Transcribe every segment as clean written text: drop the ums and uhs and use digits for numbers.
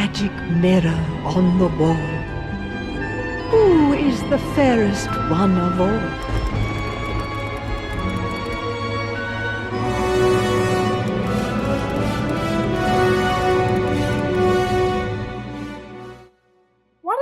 magic mirror on the wall. Who is the fairest one of all?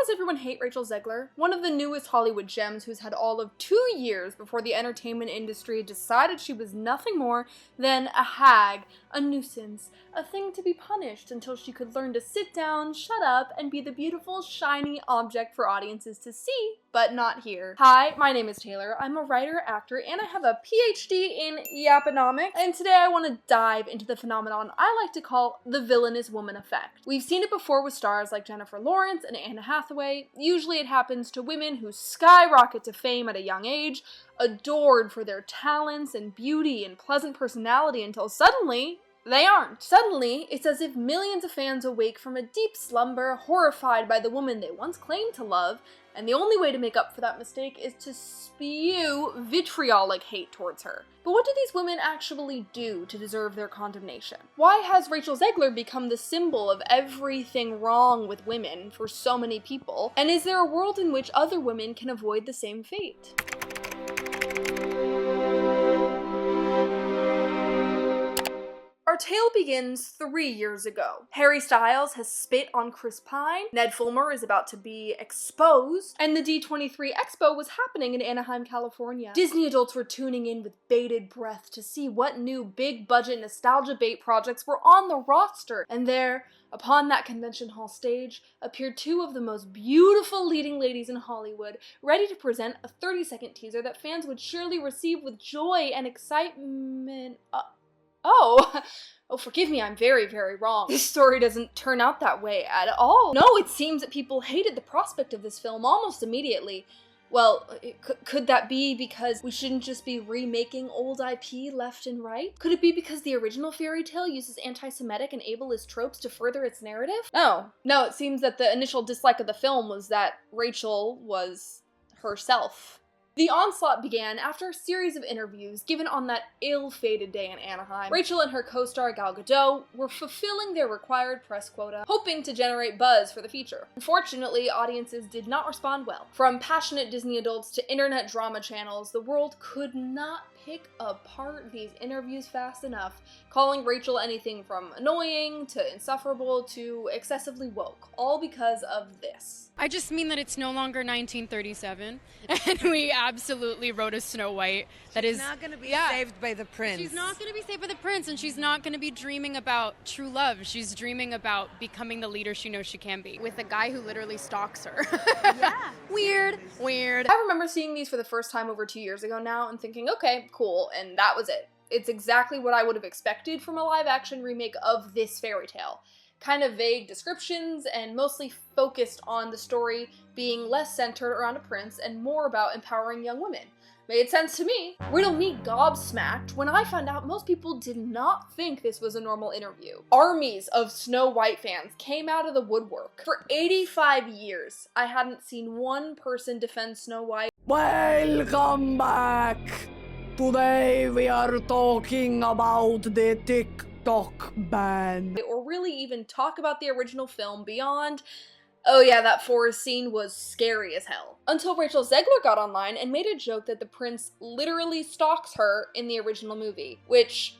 Everyone hate Rachel Zegler, one of the newest Hollywood gems who's had all of 2 years before the entertainment industry decided she was nothing more than a hag, a nuisance, a thing to be punished until she could learn to sit down, shut up, and be the beautiful, shiny object for audiences to see, but not hear. Hi, my name is Taylor. I'm a writer, actor, and I have a PhD in Yaponomics, and today I want to dive into the phenomenon I like to call the villainous woman effect. We've seen it before with stars like Jennifer Lawrence and Anne Hathaway. Usually it happens to women who skyrocket to fame at a young age, adored for their talents and beauty and pleasant personality until suddenly, they aren't. Suddenly, it's as if millions of fans awake from a deep slumber, horrified by the woman they once claimed to love, and the only way to make up for that mistake is to spew vitriolic hate towards her. But what do these women actually do to deserve their condemnation? Why has Rachel Zegler become the symbol of everything wrong with women for so many people? And is there a world in which other women can avoid the same fate? Our tale begins 3 years ago. Harry Styles has spit on Chris Pine, Ned Fulmer is about to be exposed, and the D23 Expo was happening in Anaheim, California. Disney adults were tuning in with bated breath to see what new big-budget nostalgia bait projects were on the roster, and there, upon that convention hall stage, appeared two of the most beautiful leading ladies in Hollywood, ready to present a 30-second teaser that fans would surely receive with joy and excitement. Oh, forgive me, I'm very, very wrong. This story doesn't turn out that way at all. No, it seems that people hated the prospect of this film almost immediately. Well, could that be because we shouldn't just be remaking old IP left and right? Could it be because the original fairy tale uses anti-Semitic and ableist tropes to further its narrative? No, it seems that the initial dislike of the film was that Rachel was herself. The onslaught began after a series of interviews given on that ill-fated day in Anaheim. Rachel and her co-star Gal Gadot were fulfilling their required press quota, hoping to generate buzz for the feature. Unfortunately, audiences did not respond well. From passionate Disney adults to internet drama channels, the world could not pick apart these interviews fast enough, calling Rachel anything from annoying to insufferable to excessively woke, all because of this. I just mean that it's no longer 1937, and we absolutely wrote a Snow White that she's not going to be saved by the prince. She's not going to be saved by the prince, and she's not going to be dreaming about true love. She's dreaming about becoming the leader she knows she can be, with a guy who literally stalks her. Yeah. Weird. I remember seeing these for the first time over 2 years ago now and thinking, okay, cool, and that was it. It's exactly what I would have expected from a live-action remake of this fairy tale. Kind of vague descriptions and mostly focused on the story being less centered around a prince and more about empowering young women. Made sense to me. Riddle me gobsmacked when I found out most people did not think this was a normal interview. Armies of Snow White fans came out of the woodwork. For 85 years, I hadn't seen one person defend Snow White. Welcome back! Today we are talking about the TikTok ban. Or really even talk about the original film beyond, oh yeah, that forest scene was scary as hell. Until Rachel Zegler got online and made a joke that the prince literally stalks her in the original movie, which,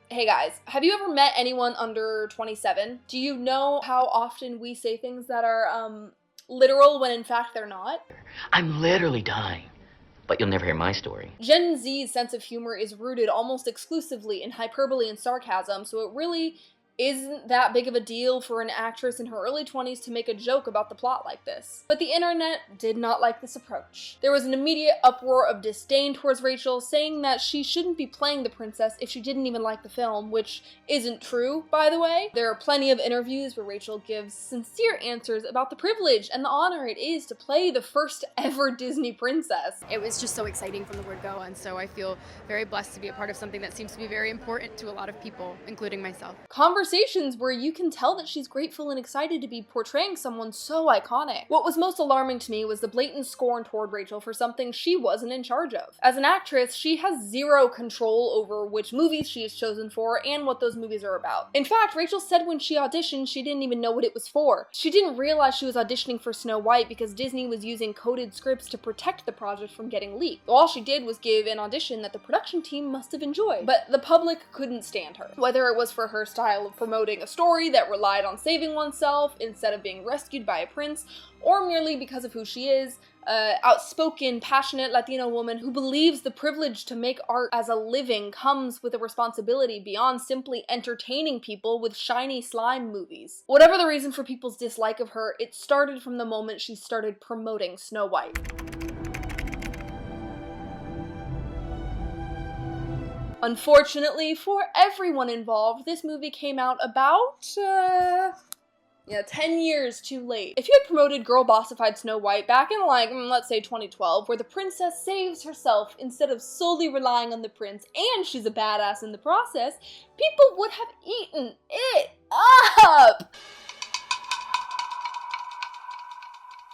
hey guys, have you ever met anyone under 27? Do you know how often we say things that are, literal when in fact they're not? I'm literally dying. But you'll never hear my story. Gen Z's sense of humor is rooted almost exclusively in hyperbole and sarcasm, so it really isn't that big of a deal for an actress in her early 20s to make a joke about the plot like this. But the internet did not like this approach. There was an immediate uproar of disdain towards Rachel, saying that she shouldn't be playing the princess if she didn't even like the film, which isn't true, by the way. There are plenty of interviews where Rachel gives sincere answers about the privilege and the honor it is to play the first ever Disney princess. It was just so exciting from the word go, and so I feel very blessed to be a part of something that seems to be very important to a lot of people, including myself. Conversations conversations where you can tell that she's grateful and excited to be portraying someone so iconic. What was most alarming to me was the blatant scorn toward Rachel for something she wasn't in charge of. As an actress, she has zero control over which movies she is chosen for and what those movies are about. In fact, Rachel said when she auditioned, she didn't even know what it was for. She didn't realize she was auditioning for Snow White because Disney was using coded scripts to protect the project from getting leaked. All she did was give an audition that the production team must have enjoyed. But the public couldn't stand her. Whether it was for her style of promoting a story that relied on saving oneself instead of being rescued by a prince, or merely because of who she is, outspoken, passionate Latino woman who believes the privilege to make art as a living comes with a responsibility beyond simply entertaining people with shiny slime movies. Whatever the reason for people's dislike of her, it started from the moment she started promoting Snow White. Unfortunately for everyone involved, this movie came out about, 10 years too late. If you had promoted girl bossified Snow White back in let's say 2012, where the princess saves herself instead of solely relying on the prince and she's a badass in the process, people would have eaten it up!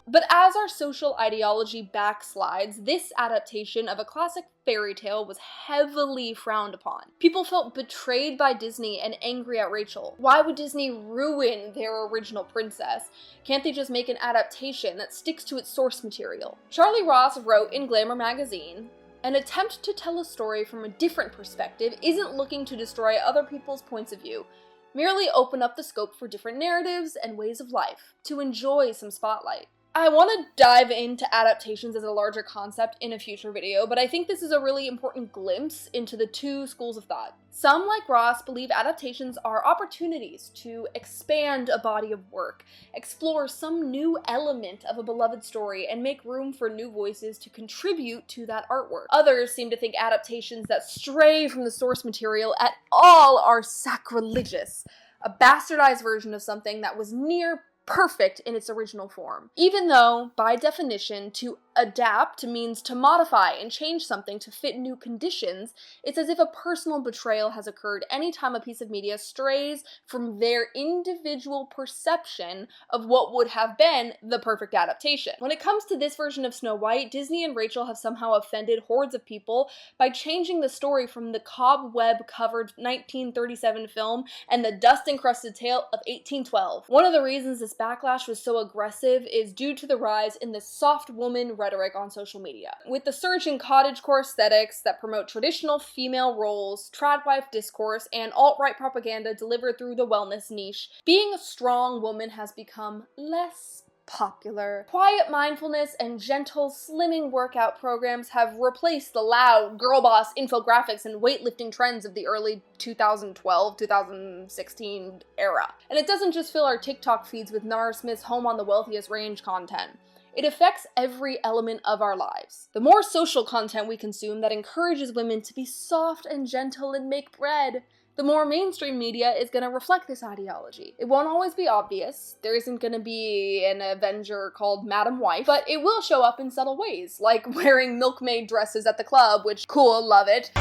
But as our social ideology backslides, this adaptation of a classic fairy tale was heavily frowned upon. People felt betrayed by Disney and angry at Rachel. Why would Disney ruin their original princess? Can't they just make an adaptation that sticks to its source material? Charlie Ross wrote in Glamour magazine, "An attempt to tell a story from a different perspective isn't looking to destroy other people's points of view, merely open up the scope for different narratives and ways of life, to enjoy some spotlight." I want to dive into adaptations as a larger concept in a future video, but I think this is a really important glimpse into the two schools of thought. Some, like Ross, believe adaptations are opportunities to expand a body of work, explore some new element of a beloved story, and make room for new voices to contribute to that artwork. Others seem to think adaptations that stray from the source material at all are sacrilegious, a bastardized version of something that was near perfect in its original form. Even though, by definition, to adapt means to modify and change something to fit new conditions, it's as if a personal betrayal has occurred anytime a piece of media strays from their individual perception of what would have been the perfect adaptation. When it comes to this version of Snow White, Disney and Rachel have somehow offended hordes of people by changing the story from the cobweb-covered 1937 film and the dust-encrusted tale of 1812. One of the reasons this backlash was so aggressive is due to the rise in the soft woman rhetoric on social media. With the surge in cottagecore aesthetics that promote traditional female roles, tradwife discourse, and alt-right propaganda delivered through the wellness niche, being a strong woman has become less popular. Quiet mindfulness and gentle slimming workout programs have replaced the loud girl boss infographics and weightlifting trends of the early 2012-2016 era. And it doesn't just fill our TikTok feeds with Nara Smith's Home on the Wealthiest Range content. It affects every element of our lives. The more social content we consume that encourages women to be soft and gentle and make bread, the more mainstream media is going to reflect this ideology. It won't always be obvious. There isn't going to be an Avenger called Madam Wife, but it will show up in subtle ways, like wearing milkmaid dresses at the club, which, cool, love it.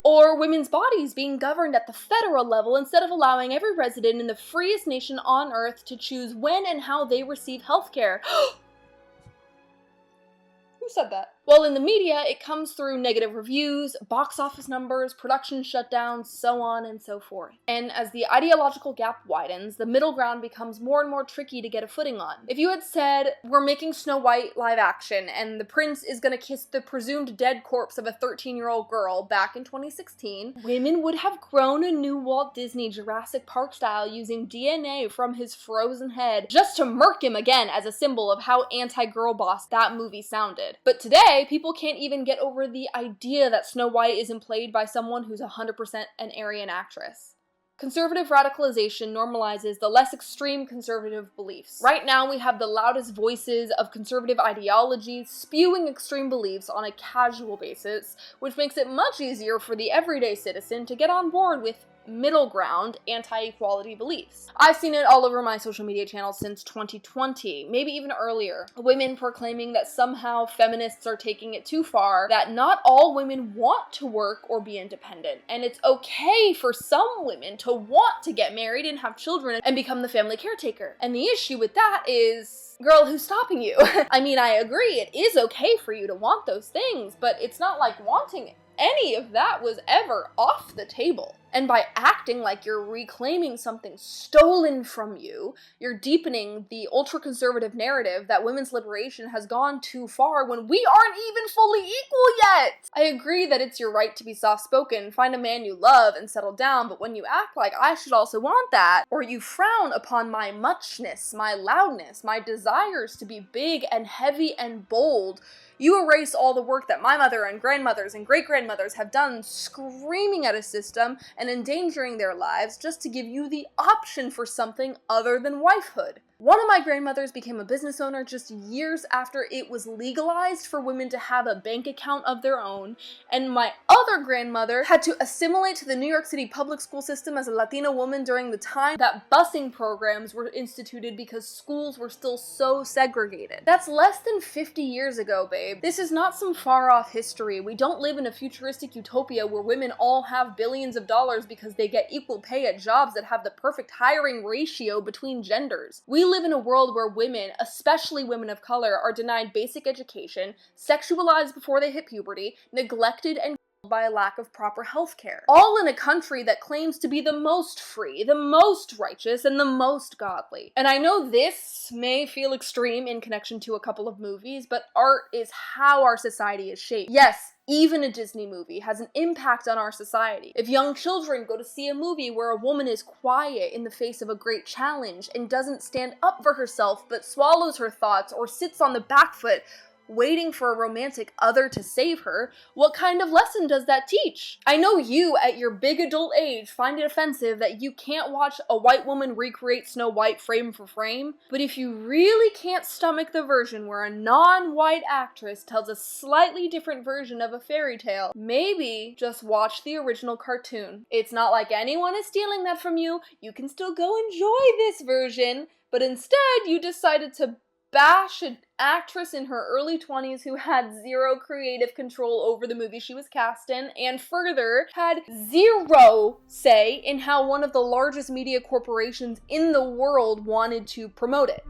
Or women's bodies being governed at the federal level instead of allowing every resident in the freest nation on earth to choose when and how they receive healthcare. Who said that? Well, in the media, it comes through negative reviews, box office numbers, production shutdowns, so on and so forth. And as the ideological gap widens, the middle ground becomes more and more tricky to get a footing on. If you had said, we're making Snow White live action, and the prince is gonna kiss the presumed dead corpse of a 13-year-old girl back in 2016, women would have grown a new Walt Disney Jurassic Park style using DNA from his frozen head, just to murk him again as a symbol of how anti-girl boss that movie sounded. But today, people can't even get over the idea that Snow White isn't played by someone who's 100% an Aryan actress. Conservative radicalization normalizes the less extreme conservative beliefs. Right now, we have the loudest voices of conservative ideology spewing extreme beliefs on a casual basis, which makes it much easier for the everyday citizen to get on board with middle ground anti-equality beliefs. I've seen it all over my social media channels since 2020, maybe even earlier. Women proclaiming that somehow feminists are taking it too far, that not all women want to work or be independent, and it's okay for some women to want to get married and have children and become the family caretaker. And the issue with that is, girl, who's stopping you? I mean, I agree, it is okay for you to want those things, but it's not like wanting any of that was ever off the table. And by acting like you're reclaiming something stolen from you, you're deepening the ultra-conservative narrative that women's liberation has gone too far when we aren't even fully equal yet! I agree that it's your right to be soft-spoken, find a man you love, and settle down, but when you act like I should also want that, or you frown upon my muchness, my loudness, my desires to be big and heavy and bold, you erase all the work that my mother and grandmothers and great-grandmothers have done screaming at a system and endangering their lives just to give you the option for something other than wifehood. One of my grandmothers became a business owner just years after it was legalized for women to have a bank account of their own, and my other grandmother had to assimilate to the New York City public school system as a Latina woman during the time that busing programs were instituted because schools were still so segregated. That's less than 50 years ago, babe. This is not some far-off history. We don't live in a futuristic utopia where women all have billions of dollars because they get equal pay at jobs that have the perfect hiring ratio between genders. We live in a world where women, especially women of color, are denied basic education, sexualized before they hit puberty, neglected and by a lack of proper health care. All in a country that claims to be the most free, the most righteous, and the most godly. And I know this may feel extreme in connection to a couple of movies, but art is how our society is shaped. Yes, even a Disney movie has an impact on our society. If young children go to see a movie where a woman is quiet in the face of a great challenge and doesn't stand up for herself but swallows her thoughts or sits on the back foot waiting for a romantic other to save her, what kind of lesson does that teach? I know you, at your big adult age, find it offensive that you can't watch a white woman recreate Snow White frame for frame, but if you really can't stomach the version where a non-white actress tells a slightly different version of a fairy tale, maybe just watch the original cartoon. It's not like anyone is stealing that from you. You can still go enjoy this version, but instead you decided to bash an actress in her early 20s who had zero creative control over the movie she was cast in, and further, had zero say in how one of the largest media corporations in the world wanted to promote it.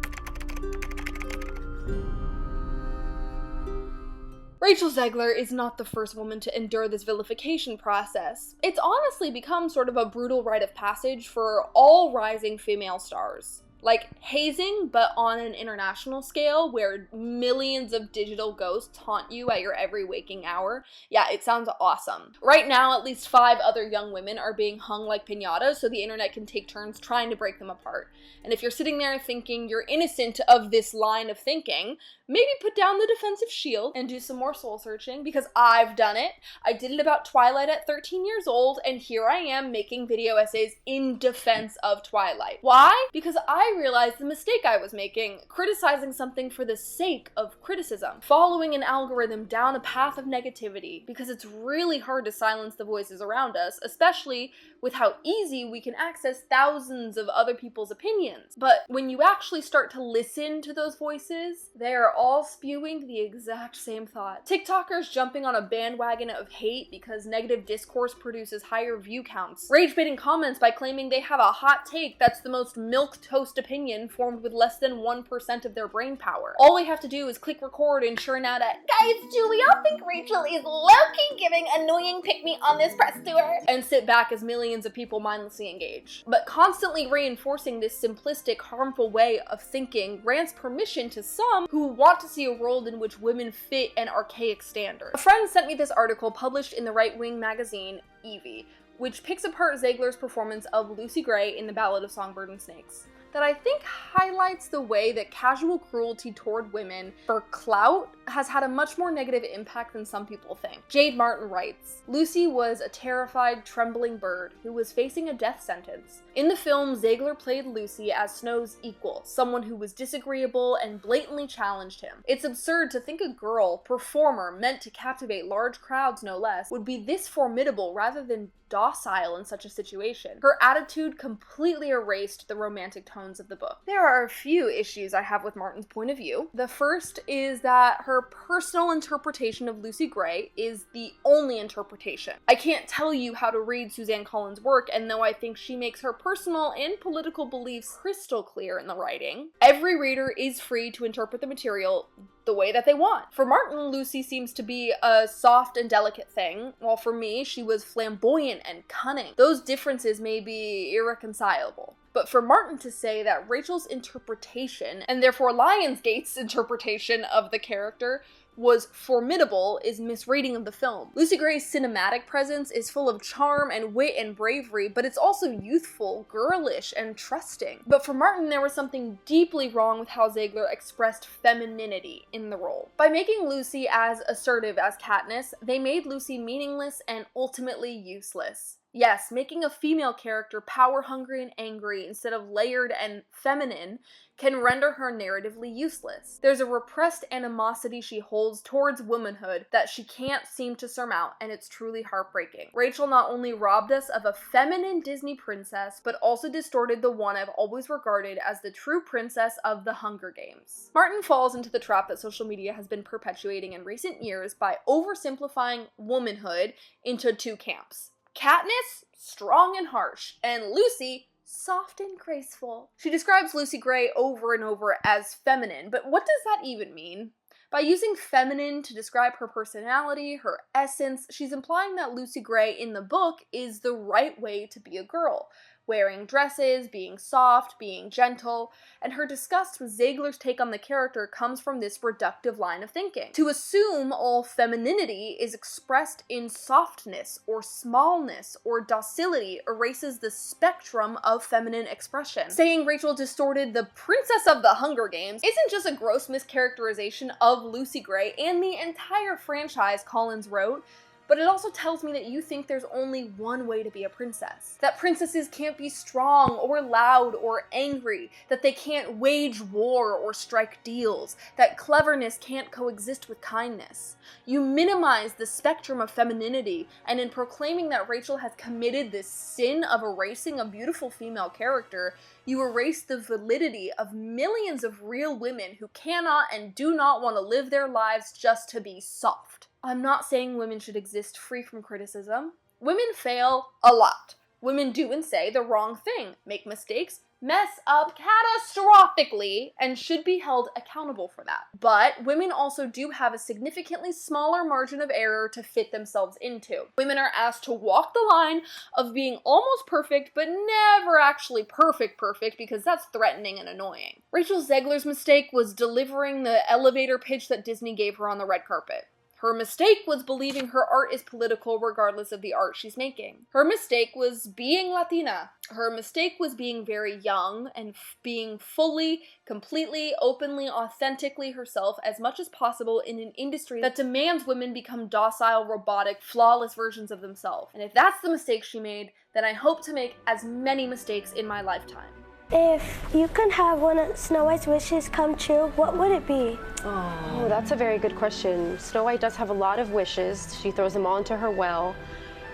Rachel Zegler is not the first woman to endure this vilification process. It's honestly become sort of a brutal rite of passage for all rising female stars. Like hazing, but on an international scale where millions of digital ghosts haunt you at your every waking hour. Yeah, it sounds awesome. Right now, at least 5 other young women are being hung like piñatas so the internet can take turns trying to break them apart. And if you're sitting there thinking you're innocent of this line of thinking, maybe put down the defensive shield and do some more soul searching, because I've done it. I did it about Twilight at 13 years old, and here I am making video essays in defense of Twilight. Why? Because I realized the mistake I was making, criticizing something for the sake of criticism, following an algorithm down a path of negativity, because it's really hard to silence the voices around us, especially with how easy we can access thousands of other people's opinions. But when you actually start to listen to those voices, they are all spewing the exact same thought. TikTokers jumping on a bandwagon of hate because negative discourse produces higher view counts. Rage-baiting comments by claiming they have a hot take that's the most milquetoast opinion formed with less than 1% of their brain power. All they have to do is click record and churn out a "Guys, do we all think Rachel is low-key giving annoying pick-me on this press tour?" and sit back as millions of people mindlessly engage. But constantly reinforcing this simplistic, harmful way of thinking grants permission to some who want to see a world in which women fit an archaic standard. A friend sent me this article published in the right-wing magazine, Evie, which picks apart Zegler's performance of Lucy Gray in the Ballad of Songbird Snakes, that I think highlights the way that casual cruelty toward women for clout has had a much more negative impact than some people think. Jade Martin writes, "Lucy was a terrified, trembling bird who was facing a death sentence. In the film, Zegler played Lucy as Snow's equal, someone who was disagreeable and blatantly challenged him. It's absurd to think a girl, performer meant to captivate large crowds no less, would be this formidable rather than docile in such a situation. Her attitude completely erased the romantic tones of the book. There are a few issues I have with Martin's point of view. The first is that her personal interpretation of Lucy Gray is the only interpretation. I can't tell you how to read Suzanne Collins' work, and though I think she makes her personal and political beliefs crystal clear in the writing, every reader is free to interpret the material the way that they want. For Martin, Lucy seems to be a soft and delicate thing, while for me, she was flamboyant and cunning. Those differences may be irreconcilable. But for Martin to say that Rachel's interpretation, and therefore Lionsgate's interpretation of the character, was formidable is misreading of the film. Lucy Gray's cinematic presence is full of charm and wit and bravery, but it's also youthful, girlish, and trusting. But for Martin, there was something deeply wrong with how Zegler expressed femininity in the role. By making Lucy as assertive as Katniss, they made Lucy meaningless and ultimately useless. Yes, making a female character power-hungry and angry instead of layered and feminine can render her narratively useless. There's a repressed animosity she holds towards womanhood that she can't seem to surmount, and it's truly heartbreaking. Rachel not only robbed us of a feminine Disney princess, but also distorted the one I've always regarded as the true princess of the Hunger Games. Martin falls into the trap that social media has been perpetuating in recent years by oversimplifying womanhood into two camps. Katniss, strong and harsh, and Lucy, soft and graceful. She describes Lucy Gray over and over as feminine, but what does that even mean? By using feminine to describe her personality, her essence, she's implying that Lucy Gray in the book is the right way to be a girl. Wearing dresses, being soft, being gentle, and her disgust with Zegler's take on the character comes from this reductive line of thinking. To assume all femininity is expressed in softness or smallness or docility erases the spectrum of feminine expression. Saying Rachel distorted the princess of the Hunger Games isn't just a gross mischaracterization of Lucy Gray and the entire franchise Collins wrote, but it also tells me that you think there's only one way to be a princess. That princesses can't be strong or loud or angry, that they can't wage war or strike deals, that cleverness can't coexist with kindness. You minimize the spectrum of femininity, and in proclaiming that Rachel has committed this sin of erasing a beautiful female character, you erase the validity of millions of real women who cannot and do not want to live their lives just to be soft. I'm not saying women should exist free from criticism. Women fail a lot. Women do and say the wrong thing, make mistakes, mess up catastrophically, and should be held accountable for that. But women also do have a significantly smaller margin of error to fit themselves into. Women are asked to walk the line of being almost perfect, but never actually perfect because that's threatening and annoying. Rachel Zegler's mistake was delivering the elevator pitch that Disney gave her on the red carpet. Her mistake was believing her art is political regardless of the art she's making. Her mistake was being Latina. Her mistake was being very young and being fully, completely, openly, authentically herself as much as possible in an industry that demands women become docile, robotic, flawless versions of themselves. And if that's the mistake she made, then I hope to make as many mistakes in my lifetime. If you can have one of Snow White's wishes come true, what would it be? Oh, that's a very good question. Snow White does have a lot of wishes. She throws them all into her well.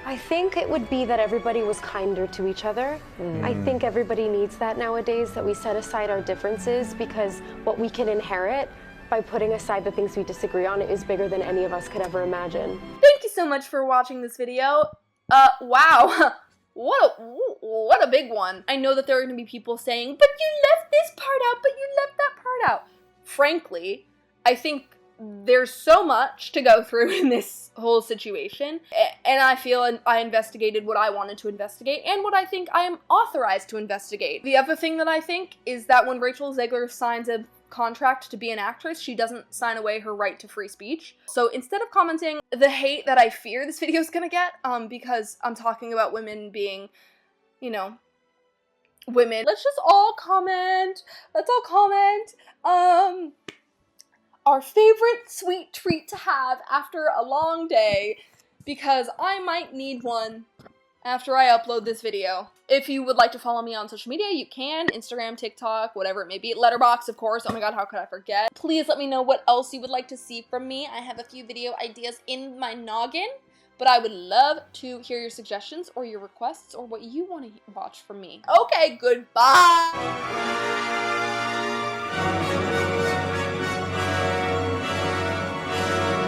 I think it would be that everybody was kinder to each other. I think everybody needs that nowadays, that we set aside our differences, because what we can inherit by putting aside the things we disagree on is bigger than any of us could ever imagine. Thank you so much for watching this video. Wow. What a big one. I know that there are going to be people saying, but you left this part out, but you left that part out. Frankly, I think there's so much to go through in this whole situation, and I feel I investigated what I wanted to investigate and what I think I am authorized to investigate. The other thing that I think is that when Rachel Zegler signs a contract to be an actress, she doesn't sign away her right to free speech. So instead of commenting the hate that I fear this video is gonna get, because I'm talking about women being, you know, women, let's just all comment. Let's all comment. Our favorite sweet treat to have after a long day, because I might need one after I upload this video. If you would like to follow me on social media, you can. Instagram, TikTok, whatever it may be. Letterboxd, of course. Oh my god, how could I forget? Please let me know what else you would like to see from me. I have a few video ideas in my noggin, but I would love to hear your suggestions or your requests or what you want to watch from me. Okay, goodbye!